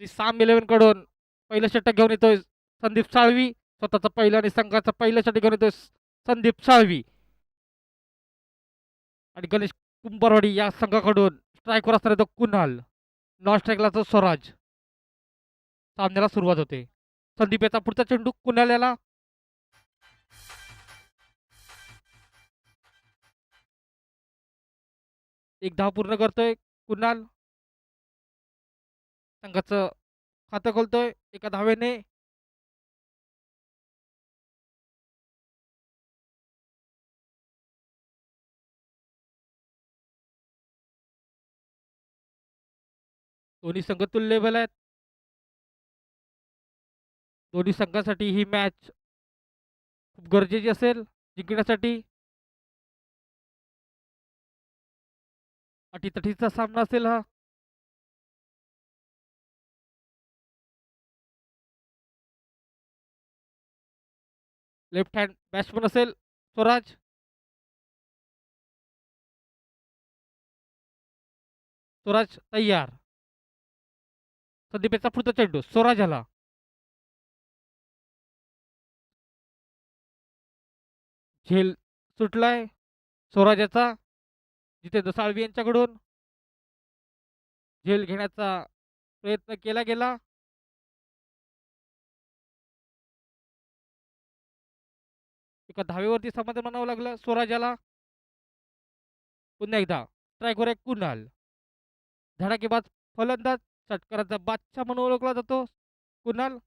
श्री साम 11 कडून पहिलं षटक घेऊन येतोय संदीप साळवी. स्वतःचा पहिला आणि संघाचा पहिलं षटक घेऊन येतोय संदीप साळवी. आणि गणेश कुंभारवाडी या संघाकडून स्ट्राईकवर असणारा तो कुणाल. नॉन स्ट्राईकला तो स्वराज. सामन्याला सुरुवात होते. संदीप याचा पुढचा चेंडू कुणाल याला. एक धाव पूर्ण करतोय कुणाल. संघाचं खातं खोलतोय एका धावेने. दोन्ही संघ तुल्यबल आहेत. दोन्ही संघांसाठी ही मॅच खूप गरजेची असेल जिंकण्यासाठी. अटीतटीचा सामना असेल हा. लेफ्ट हँड बॅट्समन असेल स्वराज. स्वराज तयार. संदीप याचा पुढचा चेंडू स्वराज आला. झेल सुटलाय स्वराजाचा जितेंद्र साळवी यांच्याकडून. झेल घेण्याचा प्रयत्न केला गेला. एका धावेवरती समाधान म्हणावं लागलं स्वराजाला. पुन्हा एकदा स्ट्राईकवर एक कुणाल. धडाकेबाज फलंदाज षटकाराचा बादशाह म्हणून ओळखला जातो कुणाल.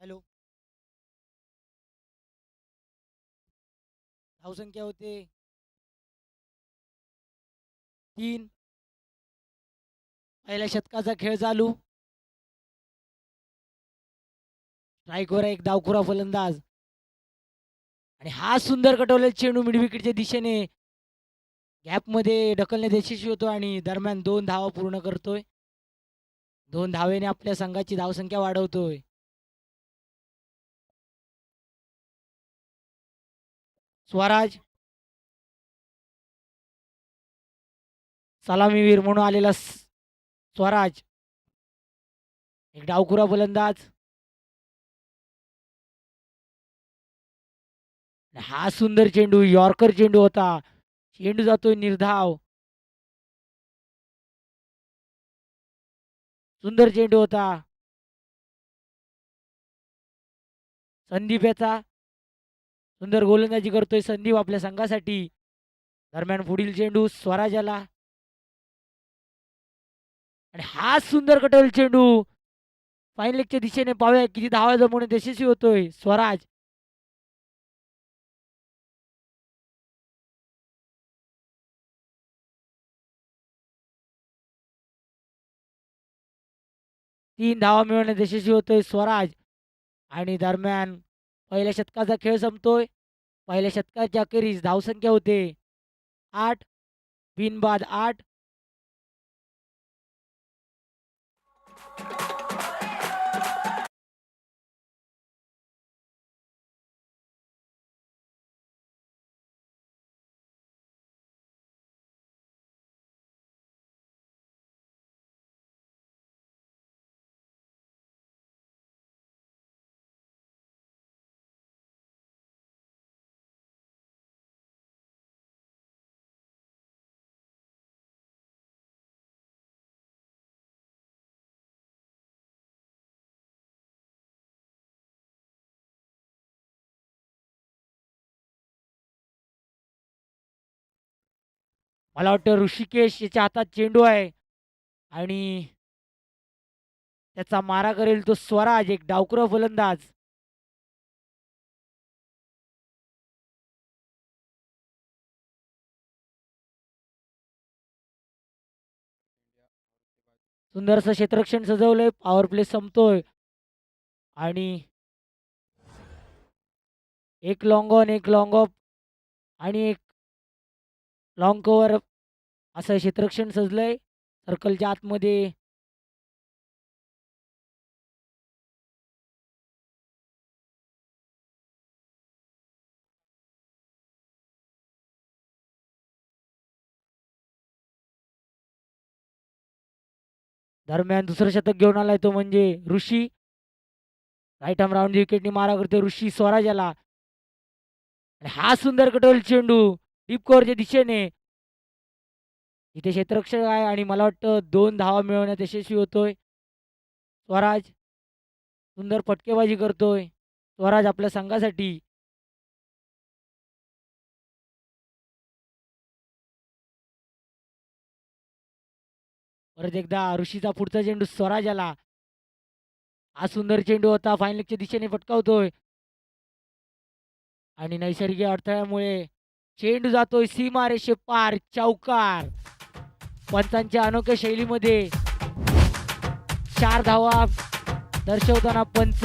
हॅलो. धावसंख्या होते 3. पहिल्या शतकाचा खेळ चालू. स्ट्राईकवर एक डावखुरा फलंदाज आणि हा सुंदर कटवलेला चेंडू मिडविकेटच्या दिशेने गॅपमध्ये ढकलण्यात यशस्वी होतो आणि दरम्यान 2 धावा पूर्ण करतोय. 2 धावेने आपल्या संघाची धावसंख्या वाढवतोय. स्वराज सलामीवीर म्हणून आलेला स्वराज एक डावखुरा फलंदाज. हा सुंदर चेंडू यॉर्कर चेंडू होता. चेंडू जातोय निर्धाव. सुंदर चेंडू होता. संदीप याचा सुंदर गोलंदाजी करतोय संदीप आपल्या संघासाठी. दरम्यान पुढील चेंडू स्वराजाला आणि हा सुंदर कटोल चेंडू फाईन लेगच्या दिशेने पाहूया किती धावा जमवण्यात यशस्वी होतोय स्वराज. तीन धावा मिळवण्यात यशस्वी होतोय स्वराज. आणि दरम्यान पहिल्या शतकाचा खेळ संपतोय. पहिल्या शतकाच्या अखेरीस धावसंख्या होते 8. बिनबाद 8. मला वाटतं ऋषिकेश याच्या हातात चेंडू आहे आणि त्याचा मारा करेल तो स्वराज एक डावकुरा फलंदाज. सुंदरसं क्षेत्ररक्षण सजवलंय. पॉवर प्ले संपतोय आणि एक लॉंग ऑन एक लॉंग ऑफ आणि एक लॉंग कव्हर असं क्षेत्ररक्षण सजलंय सर्कलच्या आतमध्ये. दरम्यान दुसरं शतक घेऊन आलाय तो म्हणजे ऋषी. राईट आर्म राऊंड विकेटनी मारा करते ऋषी स्वराज याला. आणि हा सुंदर कटोल चेंडू डीप कव्हरच्या दिशेने. इथे क्षेत्ररक्षक आहे आणि मला वाटतं 2 धावा मिळवण्यात यशस्वी होतोय स्वराज. सुंदर फटकेबाजी करतोय स्वराज आपल्या संघासाठी. परत एकदा ऋषीचा पुढचा चेंडू स्वराज याला. हा सुंदर चेंडू होता फायनलच्या दिशेने फटकावतोय आणि नैसर्गिक अडथळ्यामुळे चेंडू जातोय सीमारेषे पार चौकार. पंचांच्या अनोख्या शैलीमध्ये 4 धावा दर्शवताना पंच.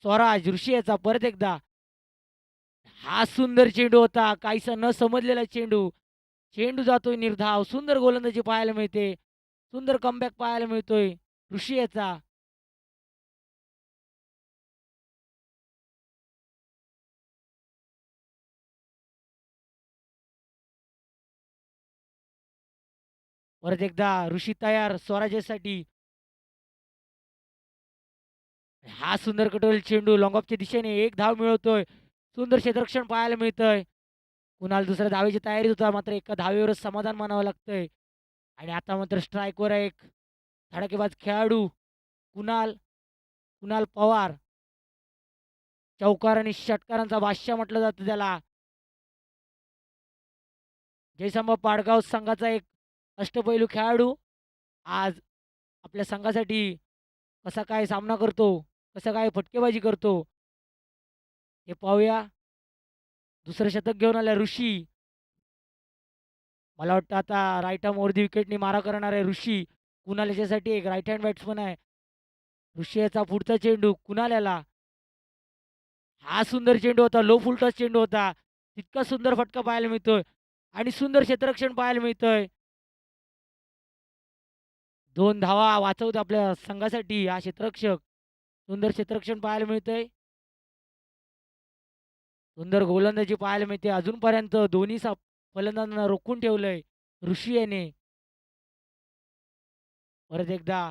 स्वराज ऋषी याचा परत एकदा. हा सुंदर चेंडू होता काहीसा न समजलेला चेंडू. चेंडू जातोय निर्धाव. सुंदर गोलंदाजी पाहायला मिळते. सुंदर कमबॅक पाहायला मिळतोय ऋषी याचा. परत एकदा ऋषी तयार स्वराज्यासाठी. हा सुंदर कटोल चेंडू लॉंग ऑफच्या दिशेने 1 धाव मिळवतोय. सुंदर क्षेत्ररक्षण पाहायला मिळतंय. कुणाल दुसऱ्या धावेची तयारीत होता मात्र एका धावेवरच समाधान मानावं लागतंय. आणि आता मात्र स्ट्राईकवर आहे एक धडाकेबाज खेळाडू कुणाल कुणाल पवार. चौकार आणि षटकारांचा बादशाह म्हटलं जातं त्याला. जयसंभ पाडगाव संघाचा एक अष्टपैलू खेळाडू आज आपल्या संघासाठी कसा काय सामना करतो, कसा काय फटकेबाजी करतो हे पाहूया. दुसरं शतक घेऊन आला ऋषी. मला वाटतं आता राईट आर्म वरती विकेटनी मारा करणार आहे ऋषी. कुणाल याच्यासाठी एक राईट हँड बॅट्समन आहे. ऋषी याचा पुढचा चेंडू कुणाल याला. हा सुंदर चेंडू होता लो फुलटॉस चेंडू होता. तितका सुंदर फटका पाहायला मिळतोय आणि सुंदर क्षेत्ररक्षण पाहायला मिळतंय. 2 धावा वाचवतो आपल्या संघासाठी हा क्षेत्ररक्षक. सुंदर क्षेत्ररक्षण पाहायला मिळतंय. सुंदर गोलंदाजी पाहायला मिळते. अजूनपर्यंत दोन्ही फलंदाजांना रोखून ठेवलंय ऋषी याने. परत एकदा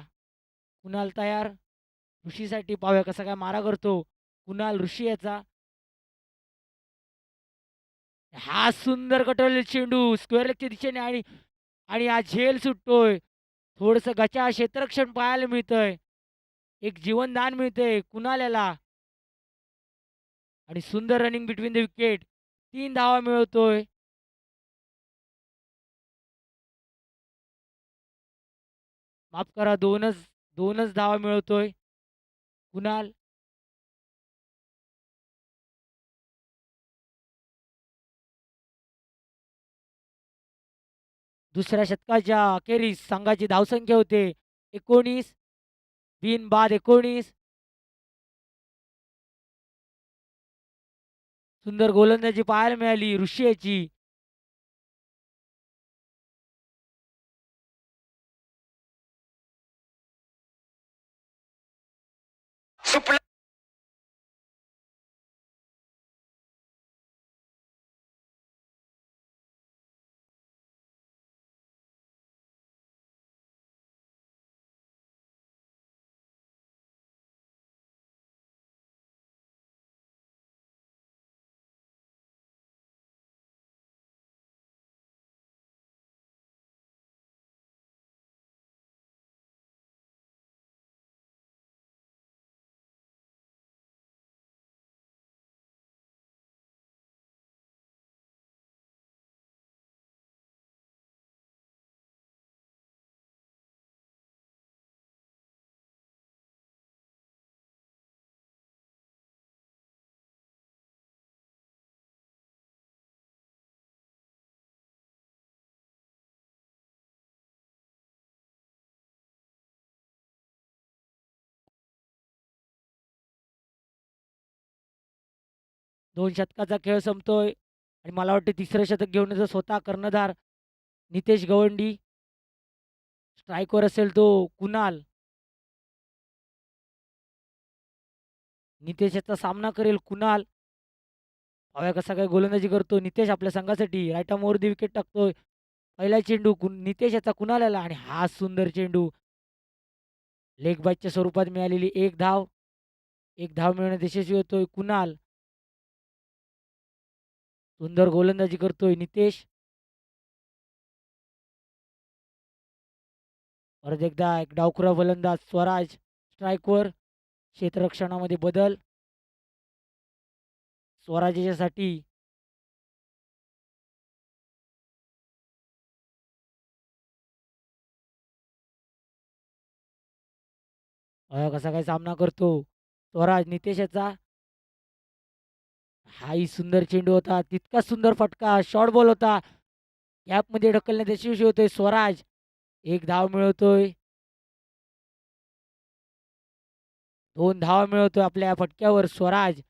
कुणाल तयार ऋषीसाठी. पाहूया कसा काय मारा करतो कुणाल ऋषी याचा. हा सुंदर कटोल चेंडू स्क्वेअर लेगच्या दिशेने आणि आणि हा झेल सुटतोय. थोडस गचा क्षेत्ररक्षण पाहायला मिळतंय. एक जीवनदान मिळतंय कुणाल याला. आणि सुंदर रनिंग बिटवीन द विकेट. 3 धावा मिळवतोय. माफ करा दोनच धावा मिळवतोय कुणाल. दुसऱ्या शतकाच्या अखेरीस संघाची धावसंख्या होते 19. बिन बाद 19. सुंदर गोलंदाजी पाहायला मिळाली ऋषी याची. 2 शतकाचा खेळ संपतोय आणि मला वाटतं तिसरं शतक घेऊन येतो स्वतः कर्णधार नितेश गवंडी. स्ट्राईकवर असेल तो कुणाल. नितेश याचा सामना करेल कुणाल. पाहूया कसा काय गोलंदाजी करतो नितेश आपल्या संघासाठी. राईट आर्मवरती विकेट टाकतोय. पहिला चेंडू नितेश याचा कुणाल आणि हा सुंदर चेंडू लेग बायच्या स्वरूपात मिळालेली एक धाव. एक धाव मिळवण्यात यशस्वी होतोय कुणाल. सुंदर गोलंदाजी करतोय नितेश. परत एकदा एक डावखुरा फलंदाज स्वराज स्ट्राईकवर. क्षेत्ररक्षणामध्ये बदल स्वराज याच्यासाठी. कसा काय सामना करतो स्वराज नितेश याचा. हाही सुंदर चेंडू होता. तितका सुंदर फटका शॉर्ट बॉल होता. गॅपमध्ये ढकलण्यात यशस्वी होतोय स्वराज. एक धाव मिळवतोय. 2 धावा मिळवतोय आपल्या फटक्यावर स्वराज.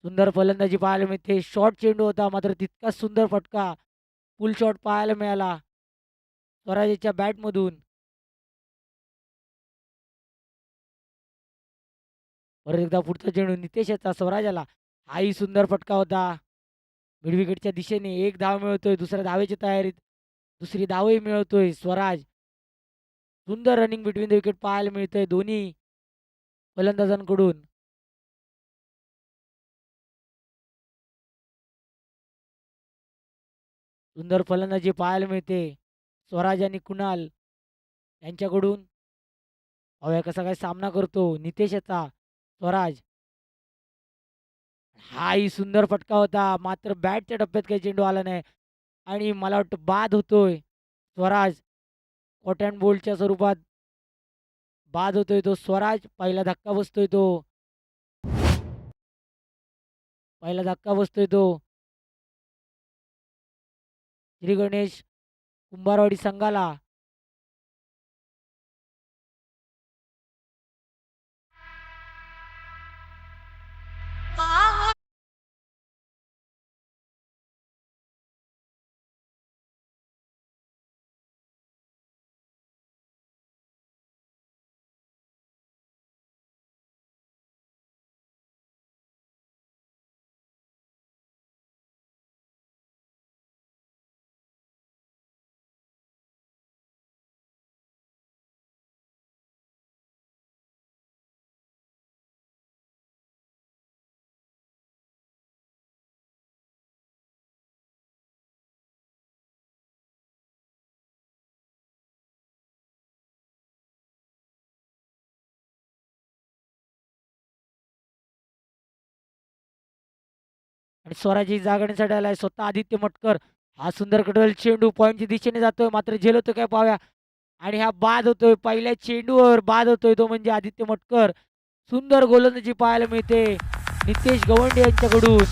सुंदर फलंदाजी पाहायला मिळते. शॉर्ट चेंडू होता मात्र तितकाच सुंदर फटका फुल शॉट पाहायला मिळाला स्वराजाच्या बॅटमधून. परत एकदा पुढचा चेंडू नितेश याचा स्वराजाला. हाही सुंदर फटका होता मिड विकेटच्या दिशेने. एक धाव मिळवतोय. दुसऱ्या धावेची तयारीत. दुसरी धावही मिळवतोय स्वराज. सुंदर रनिंग बिटवीन द विकेट पाहायला मिळतंय दोन्ही फलंदाजांकडून. सुंदर फलंदाजी पाहायला मिळते स्वराज आणि कुणाल यांच्याकडून. पाहूया कसा काय सामना करतो नितेश याचा स्वराज. हाही सुंदर फटका होता मात्र बॅटच्या टप्प्यात काही चेंडू आला नाही आणि मला वाटतं बाद होतोय स्वराज. कॉट अँड बोल्टच्या स्वरूपात बाद होतोय तो स्वराज. पहिला धक्का बसतोय तो. पहिला धक्का बसतोय तो श्री गणेश कुंभारवाडी संघाला. आणि स्वराजी जागण्यासाठी आलाय स्वतः आदित्य मटकर. हा सुंदर कटोल चेंडू पॉईंटच्या दिशेने जातोय मात्र झेलवतो काय पाहूया. आणि हा बाद होतोय. पहिल्या चेंडूवर बाद होतोय तो म्हणजे आदित्य मटकर. सुंदर गोलंदाजी पाहायला मिळते नितेश गवंडे यांच्याकडून.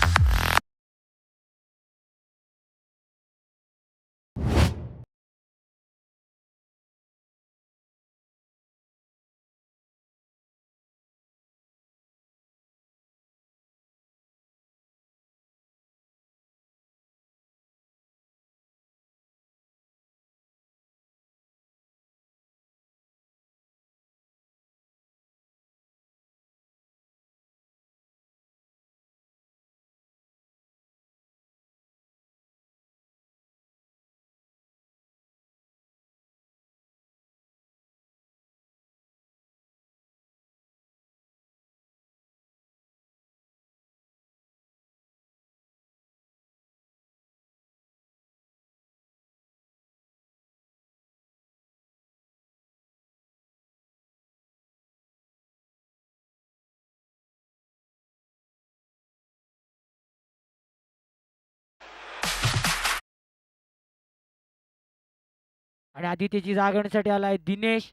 आणि आदित्यची जागण्यासाठी आलाय दिनेश.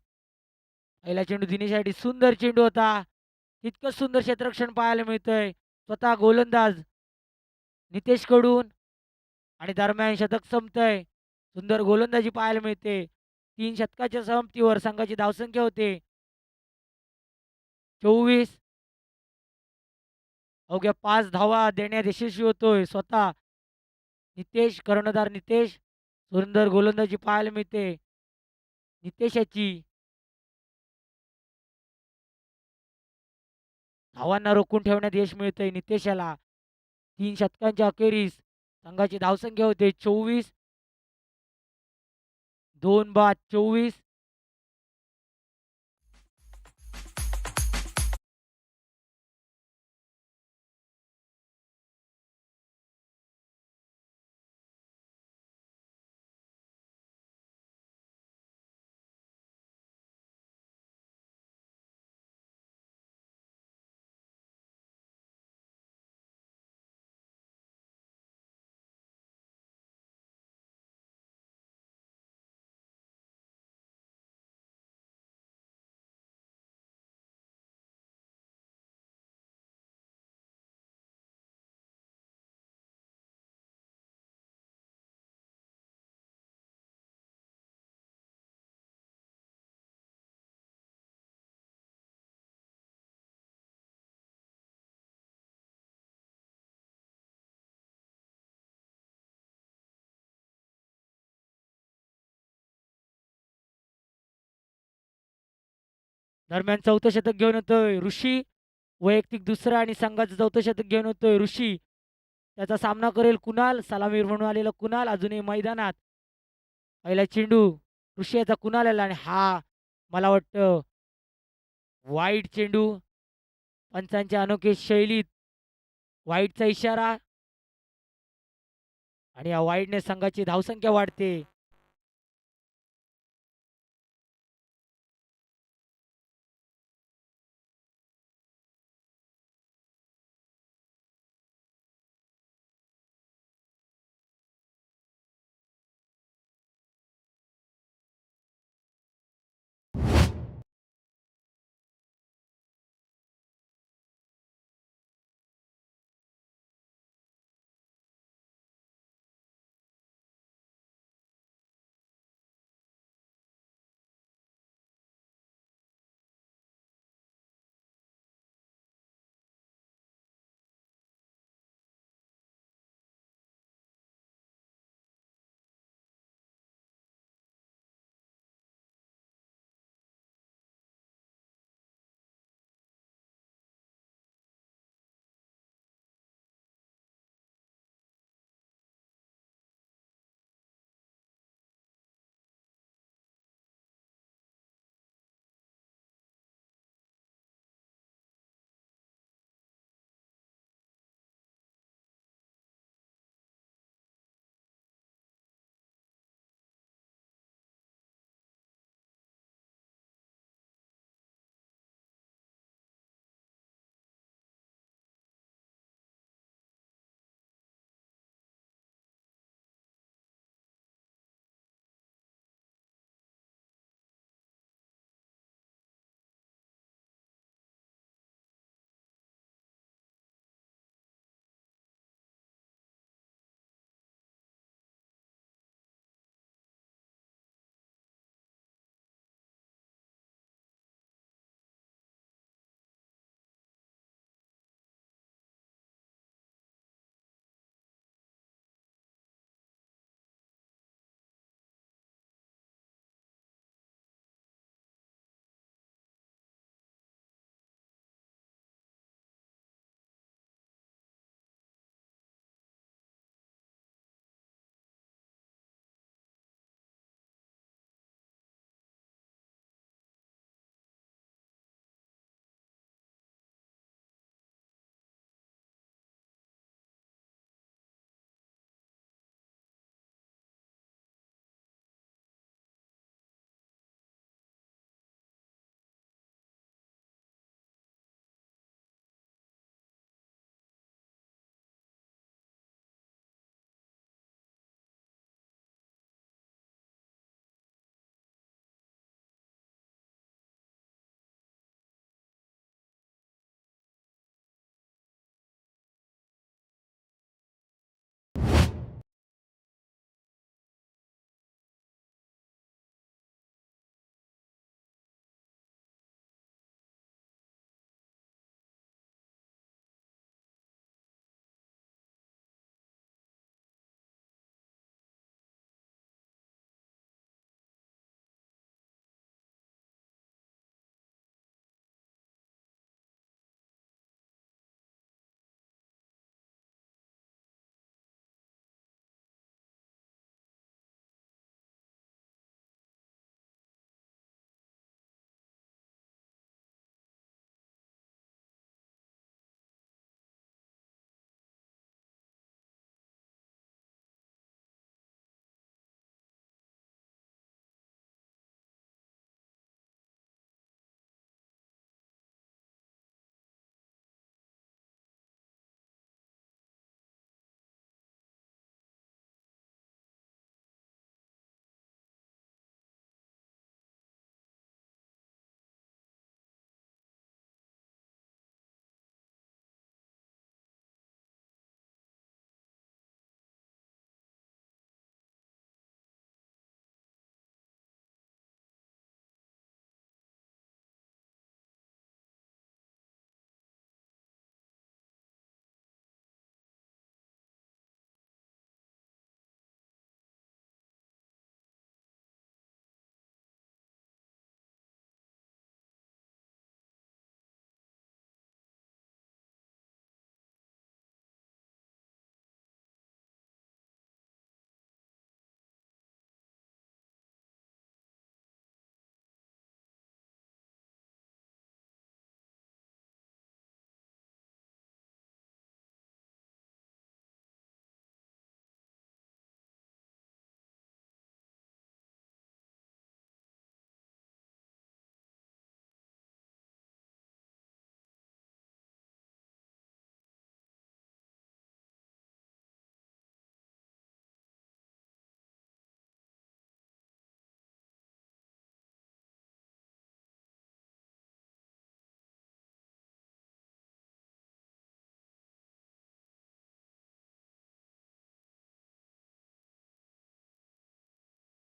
पहिला चेंडू दिनेशसाठी सुंदर चेंडू होता. तितकंच सुंदर क्षेत्ररक्षण पाहायला मिळतंय स्वतः गोलंदाज नितेश कडून. आणि दरम्यान शतक संपतंय. सुंदर गोलंदाजी पाहायला मिळते. 3 शतकाच्या संमतीवर संघाची धावसंख्या होते 24. अवघ्या 5 धावा देण्यात यशस्वी होतोय स्वतः नितेश, कर्णधार नितेश. सुंदर गोलंदाजी पाहायला मिळते नितेशाची. धावांना रोखून ठेवण्यात यश मिळतंय नितेशाला. 3 षटकांच्या अखेरीस संघाची धावसंख्या होते 24. 2 बाद 24. दरम्यान चौथं शतक घेऊन येतोय ऋषी. वैयक्तिक दुसरं आणि संघाचं चौथं शतक घेऊन येतोय ऋषी. त्याचा सामना करेल कुणाल. सलामीवीर म्हणून आलेला कुणाल अजूनही मैदानात. पहिला चेंडू ऋषी याचा कुणाल आला आणि हा मला वाटतं वाईट चेंडू. पंचांच्या अनोख्या शैलीत वाईटचा इशारा आणि या वाईटने संघाची धावसंख्या वाढते.